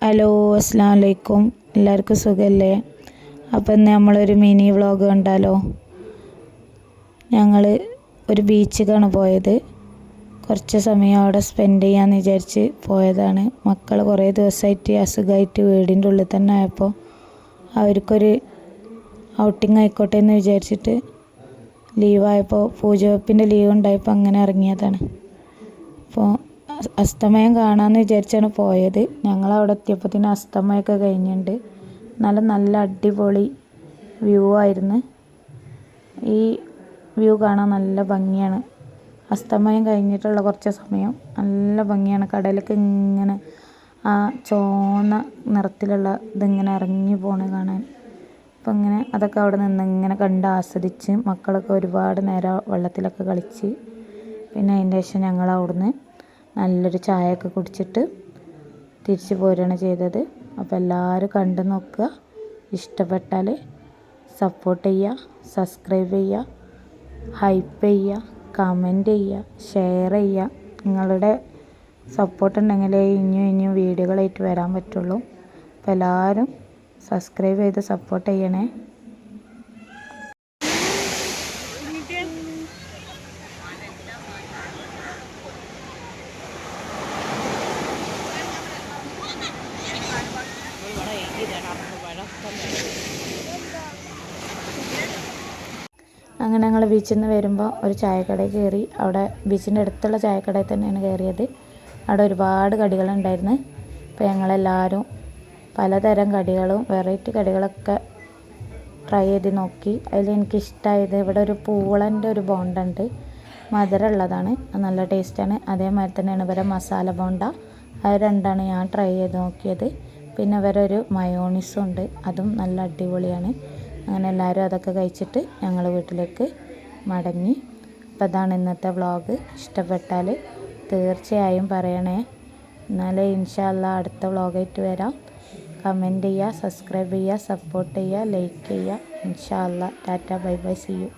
Hello അസ്സലാമു അലൈക്കും. എല്ലാവർക്കും സുഖമല്ലേ? അപ്പോൾ ഇന്ന് നമ്മളൊരു മിനി വ്ളോഗ് കണ്ടാലോ? ഞങ്ങൾ ഒരു ബീച്ചിലേക്കാണ് പോയത്. കുറച്ച് സമയം അവിടെ സ്പെൻഡ് ചെയ്യാമെന്ന് വിചാരിച്ച് പോയതാണ്. മക്കൾ കുറേ ദിവസമായിട്ട് അസുഖമായിട്ട് വീടിൻ്റെ ഉള്ളിൽ തന്നെ ആയപ്പോൾ അവർക്കൊരു ഔട്ടിങ് ആയിക്കോട്ടെ എന്ന് വിചാരിച്ചിട്ട് ലീവായപ്പോൾ പൂജവെപ്പിൻ്റെ ലീവ് ഉണ്ടായപ്പോൾ അങ്ങനെ ഇറങ്ങിയതാണ്. അപ്പോൾ അസ്തമയം കാണാമെന്ന് വിചാരിച്ചാണ് പോയത്. ഞങ്ങളവിടെ എത്തിയപ്പോഴത്തേന് അസ്തമയമൊക്കെ കഴിഞ്ഞിട്ടുണ്ട്. നല്ല അടിപൊളി വ്യൂ ആയിരുന്നു. ഈ വ്യൂ കാണാൻ നല്ല ഭംഗിയാണ്. അസ്തമയം കഴിഞ്ഞിട്ടുള്ള കുറച്ച് സമയം നല്ല ഭംഗിയാണ്. കടലൊക്കെ ഇങ്ങനെ ആ ചുവന്ന നിറത്തിലുള്ള ഇതിങ്ങനെ ഇറങ്ങി പോണ് കാണാൻ. അപ്പം ഇങ്ങനെ അതൊക്കെ അവിടെ നിന്ന് ഇങ്ങനെ കണ്ട് ആസ്വദിച്ച് മക്കളൊക്കെ ഒരുപാട് നേരം വെള്ളത്തിലൊക്കെ കളിച്ച് പിന്നെ അതിൻ്റെ ശേഷം ഞങ്ങൾ അവിടുന്ന് നല്ലൊരു ചായയൊക്കെ കുടിച്ചിട്ട് തിരിച്ച് പോരുകയാണ് ചെയ്തത്. അപ്പോൾ എല്ലാവരും കണ്ടു നോക്കുക. ഇഷ്ടപ്പെട്ടാൽ സപ്പോർട്ട് ചെയ്യുക, സബ്സ്ക്രൈബ് ചെയ്യുക, ഹൈപ്പ് ചെയ്യുക, കമൻറ്റ് ചെയ്യുക, ഷെയർ ചെയ്യുക. നിങ്ങളുടെ സപ്പോർട്ട് ഉണ്ടെങ്കിലേ ഇനിയും വീഡിയോകളായിട്ട് വരാൻ പറ്റുള്ളൂ. അപ്പോൾ എല്ലാവരും സബ്സ്ക്രൈബ് ചെയ്ത് സപ്പോർട്ട് ചെയ്യണേ. അങ്ങനെ ഞങ്ങൾ ബീച്ചിൽ നിന്ന് വരുമ്പോൾ ഒരു ചായക്കടയിൽ കയറി. അവിടെ ബീച്ചിൻ്റെ അടുത്തുള്ള ചായക്കടയിൽ തന്നെയാണ് കയറിയത്. അവിടെ ഒരുപാട് കടികളുണ്ടായിരുന്നു. അപ്പോൾ ഞങ്ങളെല്ലാവരും പലതരം കടികളും വെറൈറ്റി കടികളൊക്കെ ട്രൈ ചെയ്ത് നോക്കി. അതിൽ എനിക്കിഷ്ടമായത് ഇവിടെ ഒരു പൂളൻ്റെ ഒരു ബോണ്ടുണ്ട്, മധുരമുള്ളതാണ്, നല്ല ടേസ്റ്റാണ്. അതേമാതിരി തന്നെയാണ് ഇവരെ മസാല ബോണ്ട. അത് രണ്ടാണ് ഞാൻ ട്രൈ ചെയ്ത് നോക്കിയത്. പിന്നെ ഇവരൊരു മയോണീസും ഉണ്ട്, അതും നല്ല അടിപൊളിയാണ്. അങ്ങനെ എല്ലാവരും അതൊക്കെ കഴിച്ചിട്ട് ഞങ്ങൾ വീട്ടിലേക്ക് മടങ്ങി. അപ്പോൾ അതാണ് ഇന്നത്തെ വ്ളോഗ്. ഇഷ്ടപ്പെട്ടാൽ തീർച്ചയായും പറയണേ. എന്നാലേ ഇൻഷാ അല്ലാഹ് അടുത്ത വ്ളോഗായിട്ട് വരാം. കമൻറ്റ് ചെയ്യുക, സബ്സ്ക്രൈബ് ചെയ്യുക, സപ്പോർട്ട് ചെയ്യുക, ലൈക്ക് ചെയ്യുക. ഇൻഷാ അല്ലാഹ്. Tata, bye bye, see U.